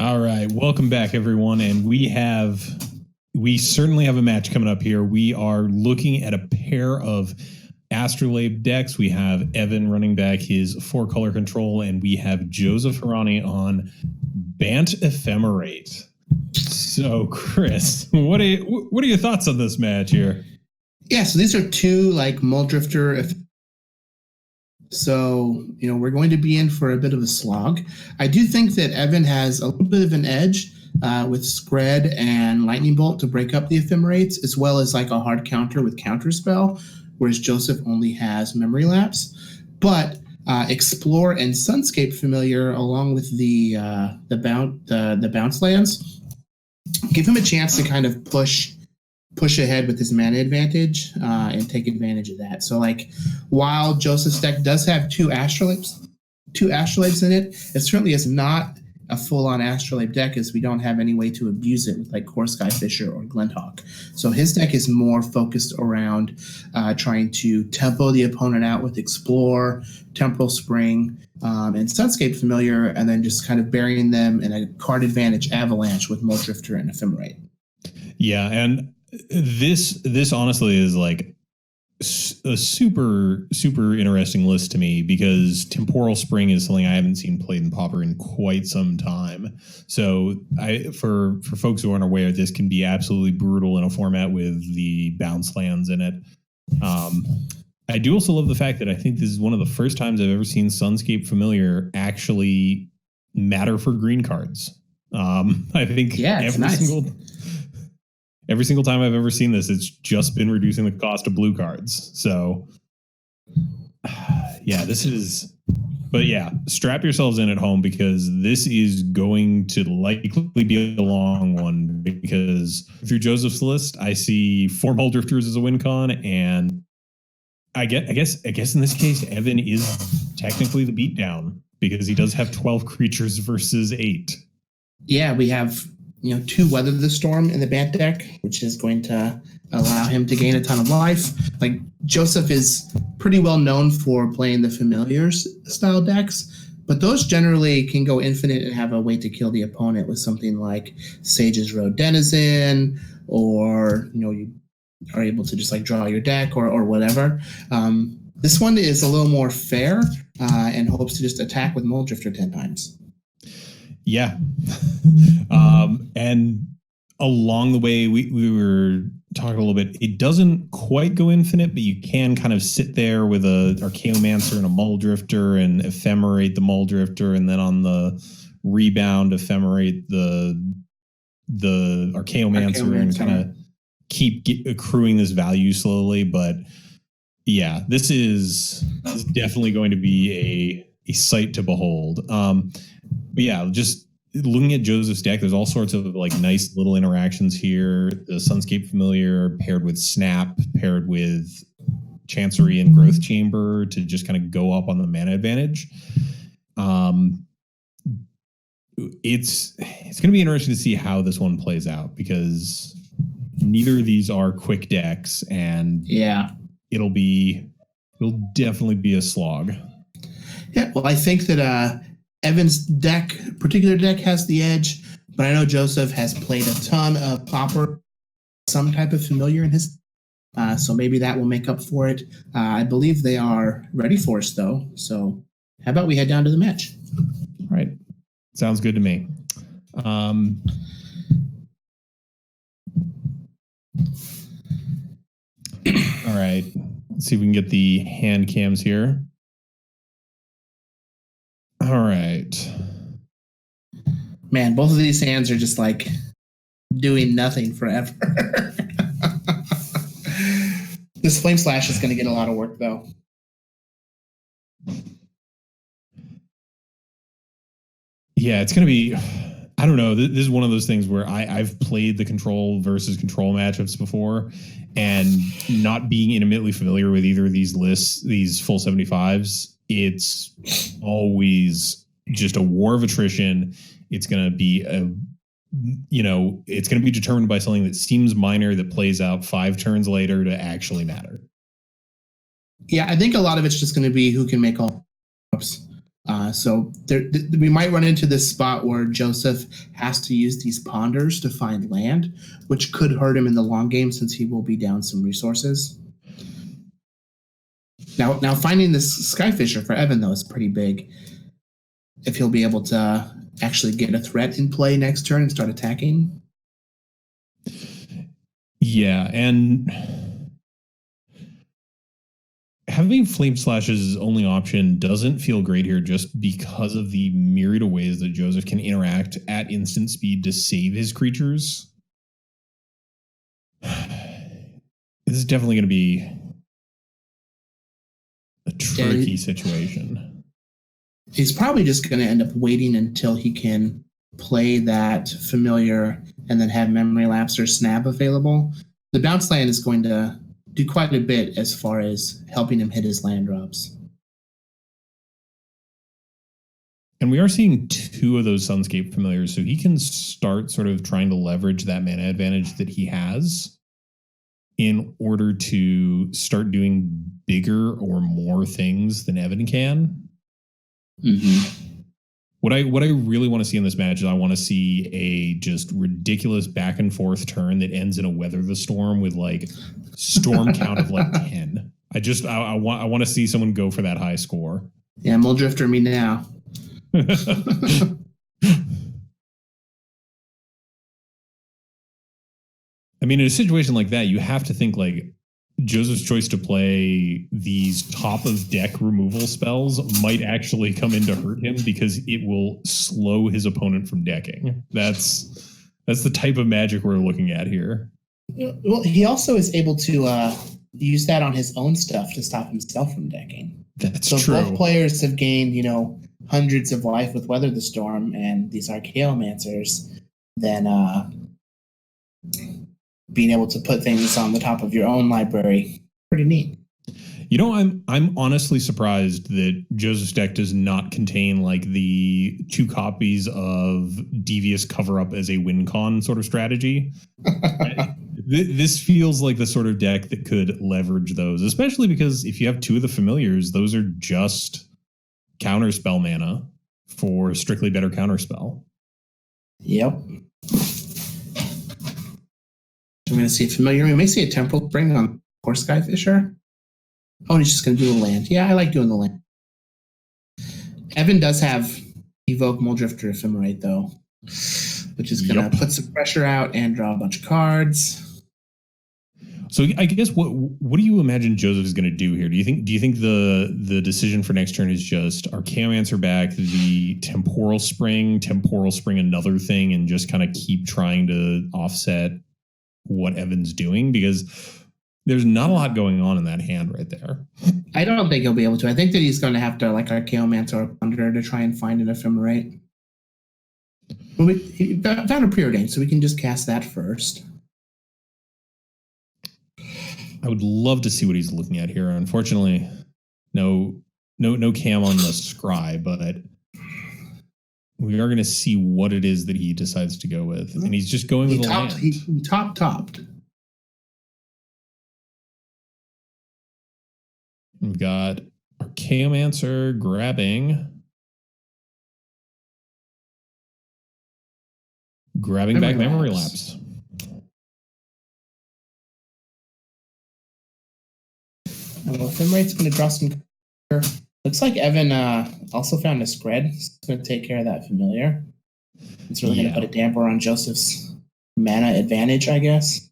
All right, welcome back, everyone, and we certainly have a match coming up here. We are looking at a pair of Astrolabe decks. We have Evan running back his 4-color control, and we have Joseph Hourani on Bant Ephemerate. So, Chris, what are your thoughts on this match here? Yeah, so these are two Mulldrifter. So, we're going to be in for a bit of a slog. I do think that Evan has a little bit of an edge with Skred and Lightning Bolt to break up the Ephemerates, as well as a hard counter with Counterspell, whereas Joseph only has Memory Lapse. But Explore and Sunscape Familiar, along with the bounce lands, give him a chance to kind of push ahead with his mana advantage and take advantage of that. So while Joseph's deck does have two Astrolabes in it, it certainly is not a full-on Astrolabe deck, as we don't have any way to abuse it with Kor Skyfisher or Glenthawk. So his deck is more focused around trying to tempo the opponent out with Explore, Temporal Spring, and Sunscape Familiar, and then just kind of burying them in a card advantage avalanche with Mulldrifter and Ephemerate. Yeah, and this honestly is a super interesting list to me, because Temporal Spring is something I haven't seen played in Pauper in quite some time. So for folks who aren't aware, this can be absolutely brutal in a format with the bounce lands in it. I do also love the fact that I think this is one of the first times I've ever seen Sunscape Familiar actually matter for green cards. I think every single time I've ever seen this, it's just been reducing the cost of blue cards. So, strap yourselves in at home, because this is going to likely be a long one, because through Joseph's list, I see 4 Mulldrifters as a win con, and I guess in this case, Evan is technically the beatdown, because he does have 12 creatures versus 8. Yeah, we have 2 Weather the Storm in the Bant deck, which is going to allow him to gain a ton of life. Joseph is pretty well known for playing the Familiars style decks, but those generally can go infinite and have a way to kill the opponent with something like Sage's Road Denizen, or you are able to just draw your deck or whatever. This one is a little more fair and hopes to just attack with Mulldrifter 10 times. Yeah. And along the way, we were talking a little bit, it doesn't quite go infinite, but you can kind of sit there with a Archaeomancer and a Mulldrifter and Ephemerate the Mulldrifter, and then on the rebound Ephemerate the Archaeomancer and kind of keep accruing this value slowly. But yeah, this is definitely going to be a sight to behold. But yeah, just looking at Joseph's deck, there's all sorts of nice little interactions here. The Sunscape Familiar paired with Snap, paired with Chancery and Growth Chamber to just kind of go up on the mana advantage. It's going to be interesting to see how this one plays out, because neither of these are quick decks, and it'll definitely be a slog. Yeah, well, I think that Evan's particular deck has the edge, but I know Joseph has played a ton of Pauper, some type of Familiar in his, so maybe that will make up for it. I believe they are ready for us, though. So how about we head down to the match? All right. Sounds good to me. All right. Let's see if we can get the hand cams here. All right. Man, both of these hands are just doing nothing forever. This Flame Slash is going to get a lot of work, though. Yeah, it's going to be, I don't know. This is one of those things where I've played the control versus control matchups before, and not being intimately familiar with either of these lists, these full 75s, it's always just a war of attrition. It's going to be it's going to be determined by something that seems minor that plays out 5 turns later to actually matter. Yeah, I think a lot of it's just going to be who can make all ups. So we might run into this spot where Joseph has to use these ponders to find land, which could hurt him in the long game since he will be down some resources. Now finding this Skyfisher for Evan, though, is pretty big. If he'll be able to actually get a threat in play next turn and start attacking. Yeah, and having Flame Slash's only option doesn't feel great here just because of the myriad of ways that Joseph can interact at instant speed to save his creatures. This is definitely going to be a tricky situation. He's probably just going to end up waiting until he can play that familiar and then have Memory Lapse or Snap available. The bounce land is going to do quite a bit as far as helping him hit his land drops. And we are seeing 2 of those Sunscape familiars, so he can start sort of trying to leverage that mana advantage that he has in order to start doing bigger or more things than Evan can. Mm-hmm. What I really want to see in this match is I want to see a just ridiculous back and forth turn that ends in a Weather the Storm with like storm count of like 10. I want to see someone go for that high score. Yeah, Mulldrifter me now. I mean, in a situation like that, you have to think like Joseph's choice to play these top of deck removal spells might actually come in to hurt him because it will slow his opponent from decking. That's the type of magic we're looking at here. Well, he also is able to use that on his own stuff to stop himself from decking. That's so true. Both players have gained, hundreds of life with Weather the Storm and these Archaeomancers, then being able to put things on the top of your own library. Pretty neat. I'm honestly surprised that Joseph's deck does not contain like the 2 copies of Devious Cover Up as a win con sort of strategy. This feels like the sort of deck that could leverage those, especially because if you have 2 of the familiars, those are just counterspell mana for strictly better counterspell. Yep. I'm going to see a familiar. We may see a Temporal Spring on Kor Skyfisher. Oh, and he's just going to do a land. Yeah, I like doing the land. Evan does have Evoke Mulldrifter Ephemerate, though, which is going to put some pressure out and draw a bunch of cards. So I guess what do you imagine Joseph is going to do here? Do you think the decision for next turn is just Archaeomancer back, the Temporal Spring another thing, and just kind of keep trying to offset what Evan's doing? Because there's not a lot going on in that hand right there. I don't think he'll be able to. I think that he's going to have to like Archaeomancer or Ponder to try and find an Ephemerate. Well, he found a Preordain, so we can just cast that first. I would love to see what he's looking at here. Unfortunately, no cam on the scry, but we are going to see what it is that he decides to go with. And he's just going with a land. He topped. We've got Archaeomancer grabbing back Memory Lapse. Well, Ephemerate's going to draw some. Looks like Evan also found a Skred. It's going to take care of that familiar. It's really going to put a damper on Joseph's mana advantage, I guess.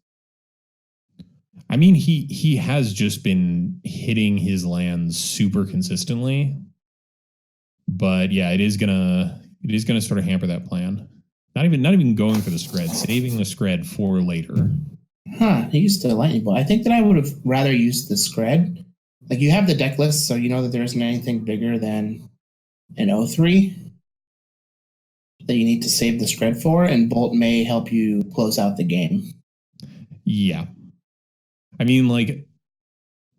I mean, he has just been hitting his lands super consistently, but yeah, it is gonna sort of hamper that plan. Not even going for the Skred, saving the Skred for later. He used the Lightning Bolt. I think that I would have rather used the Skred. Like, you have the deck list, so you know that there isn't anything bigger than an 0-3 that you need to save the Skred for, and Bolt may help you close out the game. Yeah. I mean, like,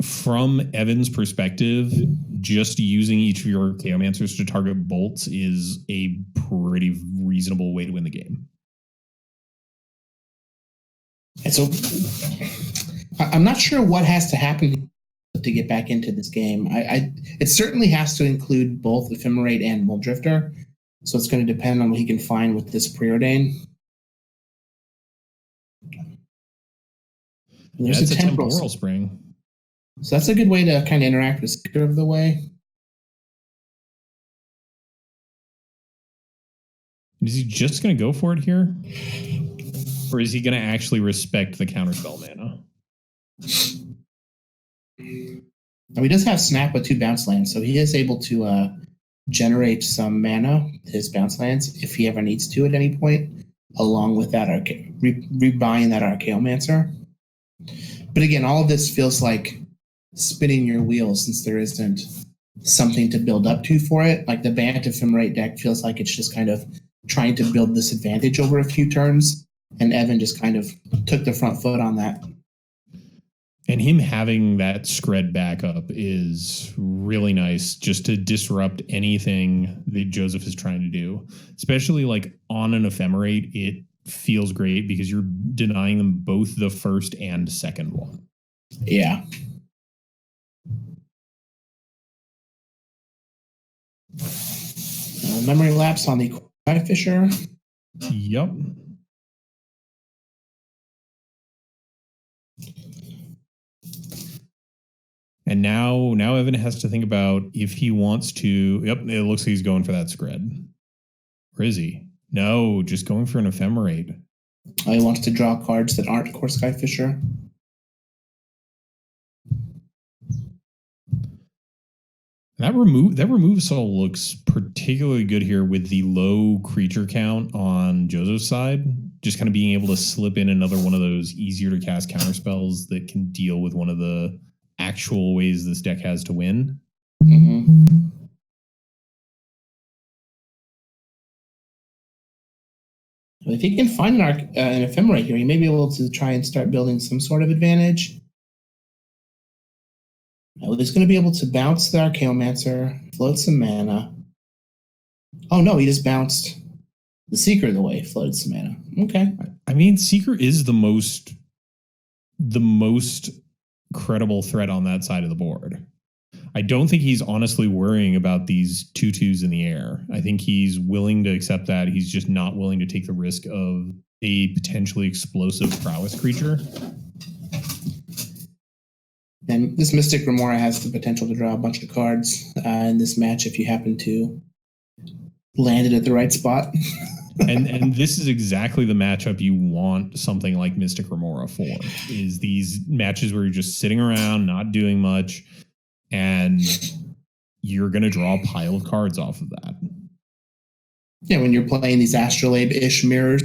from Evan's perspective, just using each of your Archaeomancers to target bolts is a pretty reasonable way to win the game. And so I'm not sure what has to happen to to get back into this game. It certainly has to include both Ephemerate and Mulldrifter, so it's going to depend on what he can find with this Preordain. There's a Temporal Spring. So that's a good way to kind of interact with Seeker of the Way. Is he just going to go for it here? Or is he going to actually respect the Counterspell mana? Now he does have Snap with 2 bounce lands, so he is able to generate some mana with his bounce lands if he ever needs to at any point, along with that rebuying that Archaeomancer. But again, all of this feels like spinning your wheels since there isn't something to build up to for it. Like the Bant Ephemerate deck feels like it's just kind of trying to build this advantage over a few turns, and Evan just kind of took the front foot on that. And him having that Skred backup is really nice, just to disrupt anything that Joseph is trying to do. Especially like on an Ephemerate, it feels great because you're denying them both the first and second one. Yeah. Memory Lapse on the Kor Skyfisher. Yep. And now Evan has to think about if he wants to. Yep, it looks like he's going for that Skred. Or is he? No, just going for an Ephemerate. Oh, he wants to draw cards that aren't Kor Skyfisher. That removal looks particularly good here with the low creature count on Joseph's side. Just kind of being able to slip in another one of those easier to cast counterspells that can deal with one of the actual ways this deck has to win. Mm-hmm. If he can find an Ephemerate here, he may be able to try and start building some sort of advantage. He's going to be able to bounce the Archaeomancer, float some mana. Oh no, he just bounced the Seeker of the Way, floated some mana. Okay. I mean, Seeker is the most credible threat on that side of the board. I don't think he's honestly worrying about these 2/2s in the air. I think he's willing to accept that. He's just not willing to take the risk of a potentially explosive prowess creature. And this Mystic Remora has the potential to draw a bunch of cards in this match if you happen to land it at the right spot. and this is exactly the matchup you want something like Mystic Remora for, is these matches where you're just sitting around, not doing much, and you're going to draw a pile of cards off of that. Yeah, when you're playing these Astrolabe-ish mirrors,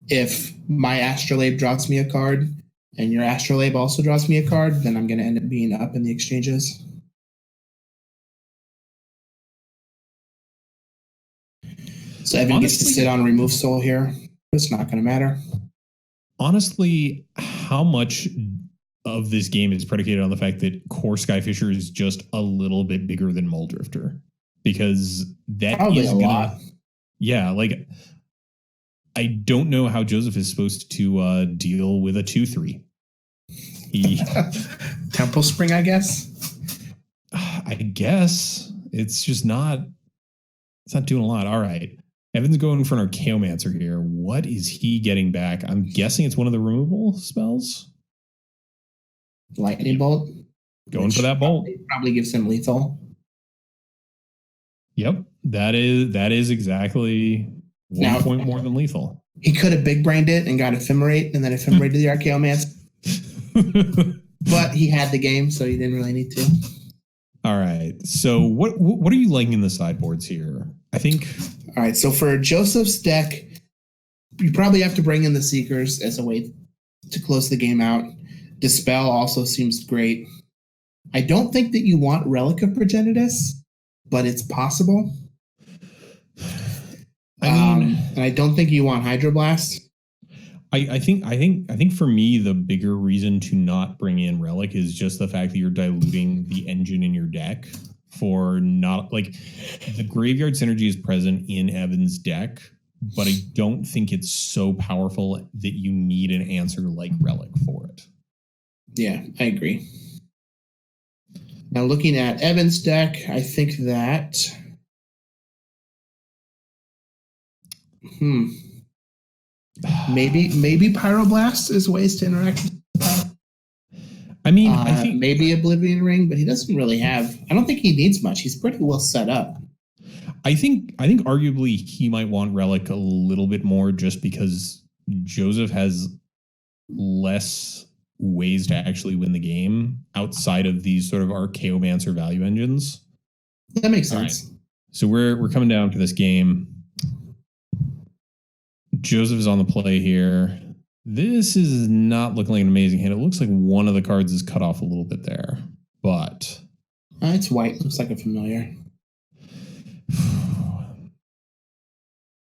if my Astrolabe draws me a card, and your Astrolabe also draws me a card, then I'm going to end up being up in the exchanges. So Evan gets to sit on Remove Soul here. It's not going to matter. Honestly, how much of this game is predicated on the fact that Kor Skyfisher is just a little bit bigger than Mulldrifter? Because that probably is a lot. Yeah, like I don't know how Joseph is supposed to deal with a 2/3. Temporal Spring, I guess. I guess it's just not. It's not doing a lot. All right, Evan's going for an Archaeomancer here. What is he getting back? I'm guessing it's one of the removal spells. Lightning Bolt. Going for that bolt. Probably gives him lethal. Yep, that is exactly 1 point more than lethal. He could have big brained it and got Ephemerate and then Ephemerate to the Archaeomancer. But he had the game, so he didn't really need to. All right. So what are you liking in the sideboards here? I think. All right. So for Joseph's deck, you probably have to bring in the Seekers as a way to close the game out. Dispel also seems great. I don't think that you want Relic of Progenitus, but it's possible. And I don't think you want Hydroblast. I think for me, the bigger reason to not bring in Relic is just the fact that you're diluting the engine in your deck for not like the graveyard synergy is present in Evan's deck, but I don't think it's so powerful that you need an answer like Relic for it. Yeah, I agree. Now looking at Evan's deck, I think that maybe Pyroblast is ways to interact with I mean, I think maybe Oblivion Ring, but he doesn't really have. I don't think he needs much. He's pretty well set up. I think arguably he might want Relic a little bit more, just because Joseph has less ways to actually win the game outside of these sort of Archaeomancer value engines. That makes sense. Right. So we're coming down to this game. Joseph is on the play here. This is not looking like an amazing hand. It looks like one of the cards is cut off a little bit there, but it's white. Looks like a familiar.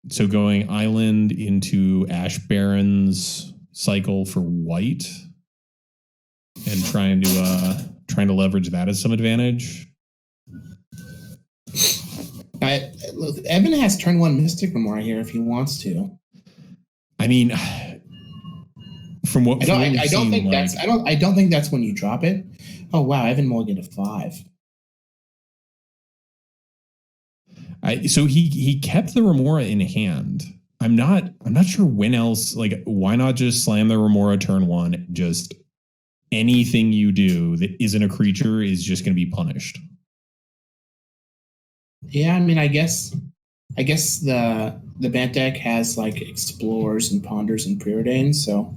So going island into Ash Barrens cycle for white and trying to leverage that as some advantage. Evan has turn 1 Mystic Remora here if he wants to. I mean, from what I don't think that's when you drop it. Oh wow, Evan Morgan to 5. So he kept the Remora in hand. I'm not sure when else. Like, why not just slam the Remora turn 1? Just anything you do that isn't a creature is just going to be punished. Yeah, I mean, I guess the Bant deck has like Explorers and Ponders and Preordain, so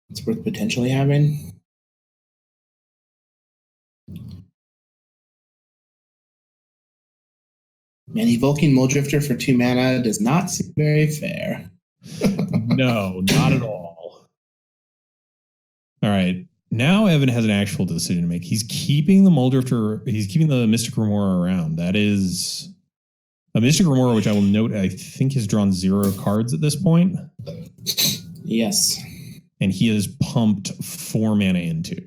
it's worth potentially having. Man, evoking Mulldrifter for 2 mana does not seem very fair. No, not at all. All right. Now Evan has an actual decision to make. He's keeping the Mulldrifter. He's keeping the Mystic Remora around. That is a Mystic Remora, which I will note, I think has drawn 0 cards at this point. Yes. And he has pumped 4 mana into.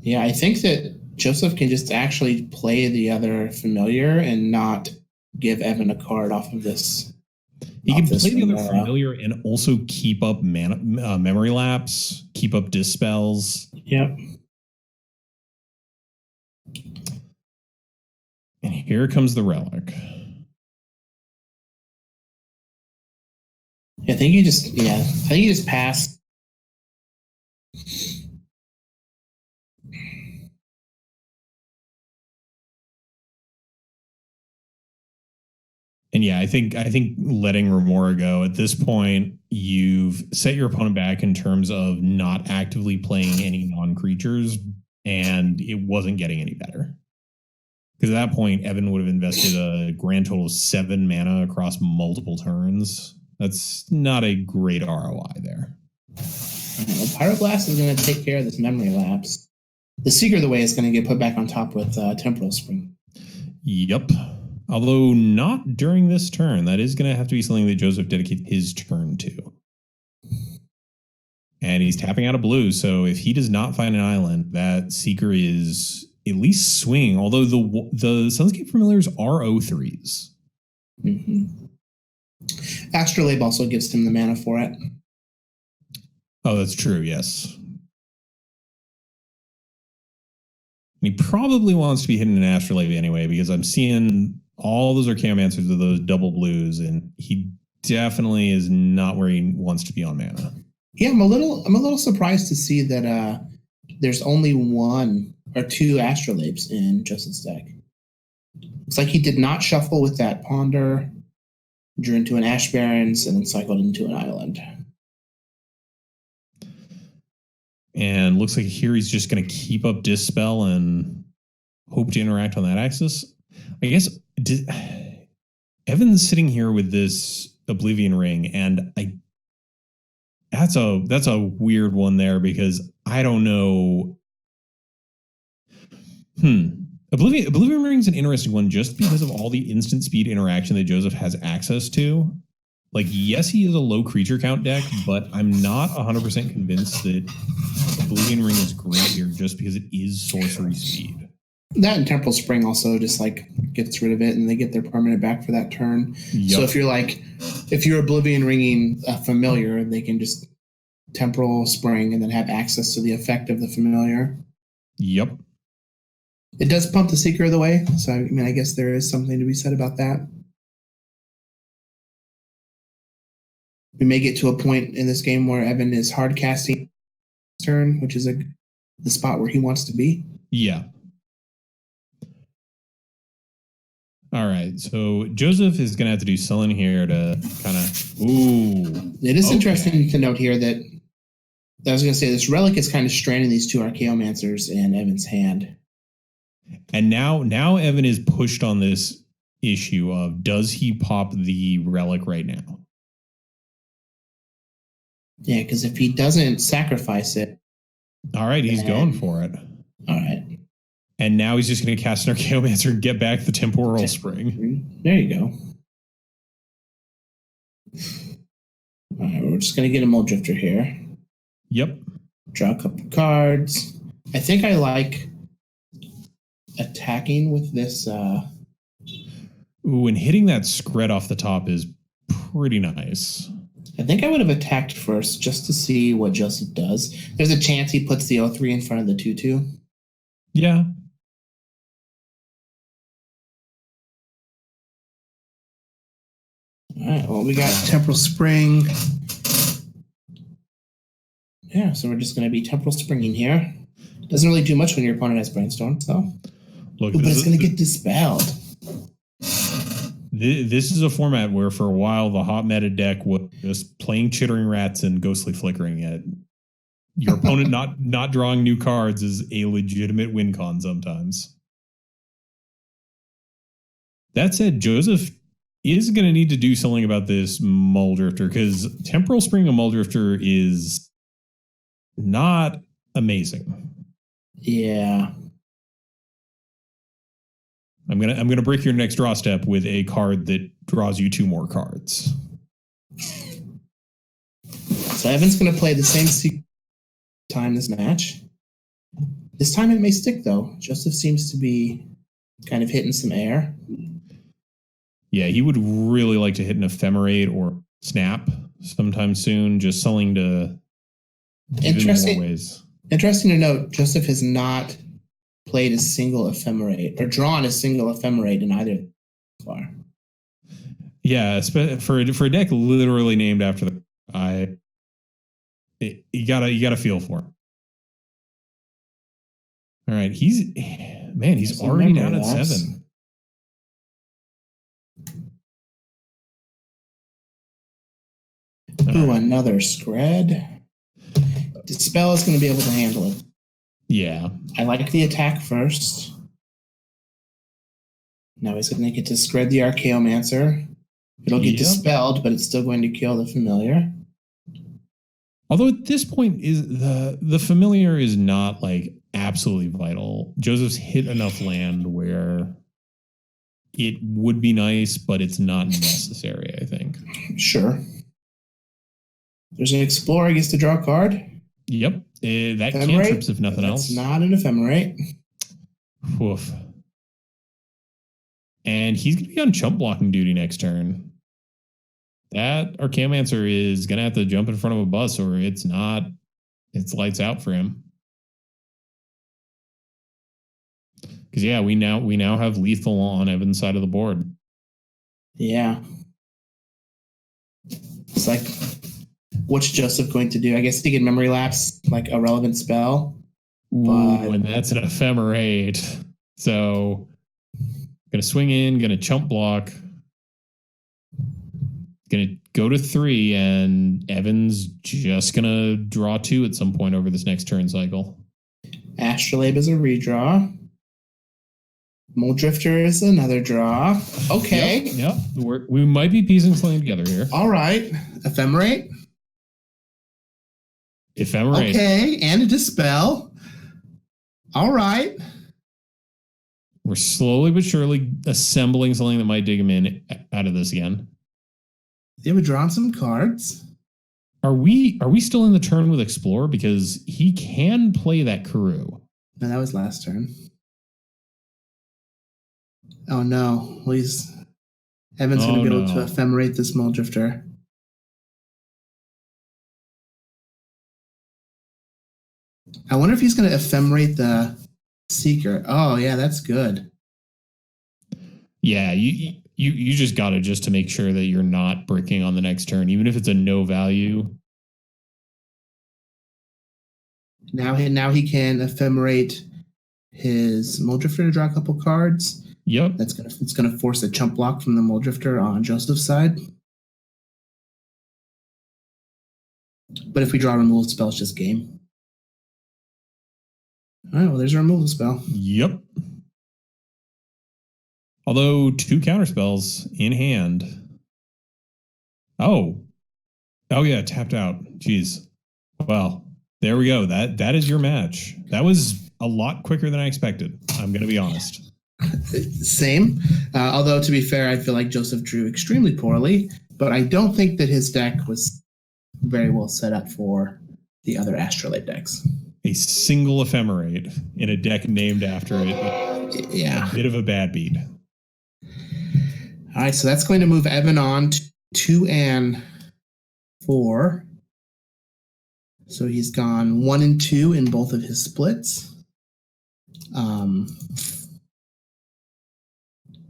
Yeah, I think that Joseph can just actually play the other familiar and not give Evan a card off of this. He can play the other familiar and also keep up memory lapse, keep up dispels. Yep. And here comes the Relic. I think you just pass. And yeah, I think letting Remora go at this point, you've set your opponent back in terms of not actively playing any non-creatures, and it wasn't getting any better. Because at that point, Evan would have invested a grand total of 7 mana across multiple turns. That's not a great ROI there. Pyroblast is going to take care of this memory lapse. The Seeker of the Way is going to get put back on top with Temporal Spring. Yep. Although not during this turn. That is going to have to be something that Joseph dedicates his turn to. And he's tapping out a blue, so if he does not find an island, that Seeker is at least swinging, although the Sunscape Familiars are 0-3s. Mm-hmm. Astrolabe also gives him the mana for it. Oh, that's true, yes. And he probably wants to be hitting an Astrolabe anyway, because I'm seeing all those Archaeomancers with those double blues, and he definitely is not where he wants to be on mana. Yeah, I'm a little surprised to see that there's only 1 or 2 Astrolabes in Joseph's deck. Looks like he did not shuffle with that Ponder, drew into an Ash Barrens, and then cycled into an island. And looks like here he's just going to keep up Dispel and hope to interact on that axis. I guess Evan's sitting here with this Oblivion Ring, and that's a weird one there, because I don't know. Oblivion Ring is an interesting one just because of all the instant speed interaction that Joseph has access to. Like, yes, he is a low creature count deck, but I'm not 100% convinced that Oblivion Ring is great here just because it is sorcery speed. That and Temporal Spring also just like gets rid of it, and they get their permanent back for that turn. Yep. So if you're Oblivion Ringing a familiar, they can just Temporal Spring and then have access to the effect of the familiar. Yep. It does pump the Seeker of the Way, so I mean, I guess there is something to be said about that. We may get to a point in this game where Evan is hard casting turn, which is the spot where he wants to be. Yeah. All right, so Joseph is going to have to do something here to kind of... Ooh. It is interesting to note here that I was going to say this Relic is kind of stranding these two Archaeomancers in Evan's hand. And now Evan is pushed on this issue of, does he pop the Relic right now? Yeah, because if he doesn't sacrifice it... All right, he's going for it. All right. And now he's just going to cast an Archaeomancer and get back the Temporal Spring. There you go. All right, we're just going to get a Mulldrifter here. Yep. Draw a couple cards. I think I like attacking with this. Ooh, and hitting that Skred off the top is pretty nice. I think I would have attacked first just to see what Joseph does. There's a chance he puts the 0-3 in front of the 2-2. Yeah. All right, well, we got Temporal Spring. Yeah, so we're just going to be Temporal Springing here. Doesn't really do much when your opponent has Brainstorm, so. Look, but it's going to get dispelled. This is a format where for a while the hot meta deck was just playing Chittering Rats and Ghostly Flickering it. Your opponent not drawing new cards is a legitimate win con sometimes. That said, Joseph is going to need to do something about this Mulldrifter, because Temporal Spring and Mulldrifter is not amazing. Yeah. I'm gonna break your next draw step with a card that draws you 2 more cards. So Evan's going to play the same time this match. This time it may stick, though. Joseph seems to be kind of hitting some air. Yeah, he would really like to hit an Ephemerate or Snap sometime soon, just something to give him more ways. Interesting to note, Joseph has not played a single Ephemerate or drawn a single Ephemerate in either so far. Yeah, for a deck literally named after you gotta feel for him. All right, he's already down at 7. Ooh, another Skred. Dispel is going to be able to handle it. Yeah. I like the attack first. Now he's going to get to Skred the Archaeomancer. It'll get dispelled, but it's still going to kill the familiar. Although at this point, is the familiar is not like absolutely vital. Joseph's hit enough land where it would be nice, but it's not necessary, I think. Sure. There's an Explorer, he gets to draw a card. Yep. That cantrips, if nothing else. It's not an Ephemerate. Woof. And he's going to be on chump blocking duty next turn. That Archaeomancer is going to have to jump in front of a bus, or it's lights out for him. Because yeah, we now have lethal on Evan's side of the board. Yeah. It's like, what's Joseph going to do? I guess he can Memory Lapse like a relevant spell. Ooh, and that's an Ephemerate. So gonna swing in, gonna chump block, gonna go to 3, and Evan's just gonna draw 2 at some point over this next turn cycle. Astrolabe is a redraw. Mulldrifter is another draw. Okay. Yep. We might be piecing something together here. All right. Ephemerate. Ephemerate. Okay, and a dispel. All right. We're slowly but surely assembling something that might dig him in out of this again. They were drawing some cards. Are we still in the turn with Explorer? Because he can play that Karoo. No, that was last turn. Oh no. Well, Evan's going to be able to Ephemerate this Mulldrifter. I wonder if he's going to Ephemerate the Seeker. Oh yeah, that's good. Yeah, you just got it just to make sure that you're not bricking on the next turn, even if it's a no value. Now he can ephemerate his Mulldrifter to draw a couple cards. Yep. It's gonna force a chump block from the Mulldrifter on Joseph's side. But if we draw a removal spell, it's just game. All right, well, there's our removal spell. Yep. Although 2 counterspells in hand. Oh yeah, tapped out. Jeez. Well, there we go. That is your match. That was a lot quicker than I expected. I'm going to be honest. Same. Although, to be fair, I feel like Joseph drew extremely poorly, but I don't think that his deck was very well set up for the other Astrolabe decks. A single Ephemerate in a deck named after it. Yeah. A bit of a bad beat. All right, so that's going to move Evan on to 2 and 4. So he's gone 1 and 2 in both of his splits.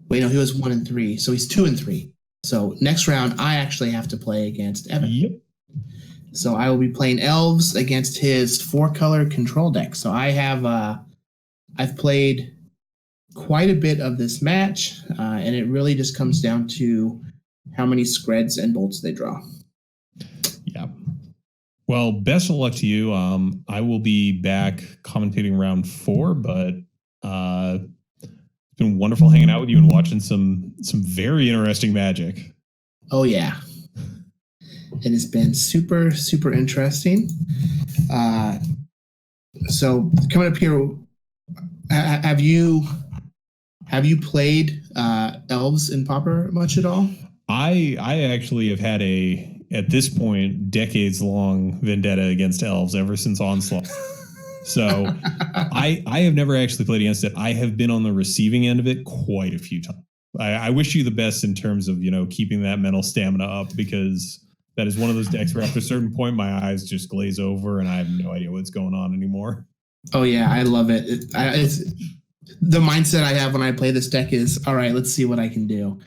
Wait, no, he was 1 and 3. So he's 2 and 3. So next round, I actually have to play against Evan. Yep. So I will be playing Elves against his 4-color control deck. So I have, I've played quite a bit of this match, and it really just comes down to how many Skreds and bolts they draw. Yeah. Well, best of luck to you. I will be back commentating round 4, but it's been wonderful hanging out with you and watching some very interesting Magic. Oh yeah, it has been super, super interesting. So coming up here, have you played Elves in Pauper much at all? I actually have had at this point, decades-long vendetta against Elves ever since Onslaught. So I have never actually played against it. I have been on the receiving end of it quite a few times. I wish you the best in terms of, keeping that mental stamina up, because that is one of those decks where after a certain point, my eyes just glaze over and I have no idea what's going on anymore. Oh yeah, I love it. It's the mindset I have when I play this deck is, all right, let's see what I can do.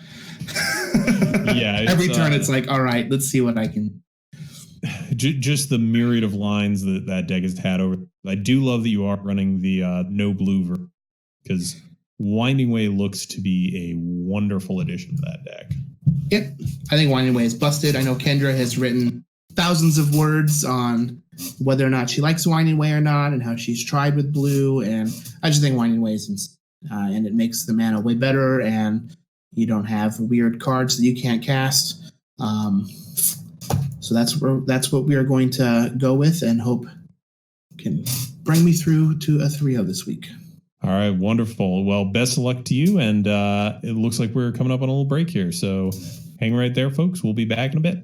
Yeah. Every turn it's like, all right, let's see what I can. Just the myriad of lines that deck has had over. I do love that you are running the no blue, because Winding Way looks to be a wonderful addition to that deck. Yep. I think Winding Way is busted. I know Kendra has written thousands of words on whether or not she likes Winding Way or not, and how she's tried with blue. And I just think Winding Way is insane. And it makes the mana way better, and you don't have weird cards that you can't cast. So that's what we are going to go with, and hope can bring me through to a 3-0 this week. All right, wonderful. Well, best of luck to you, and it looks like we're coming up on a little break here. So hang right there, folks. We'll be back in a bit.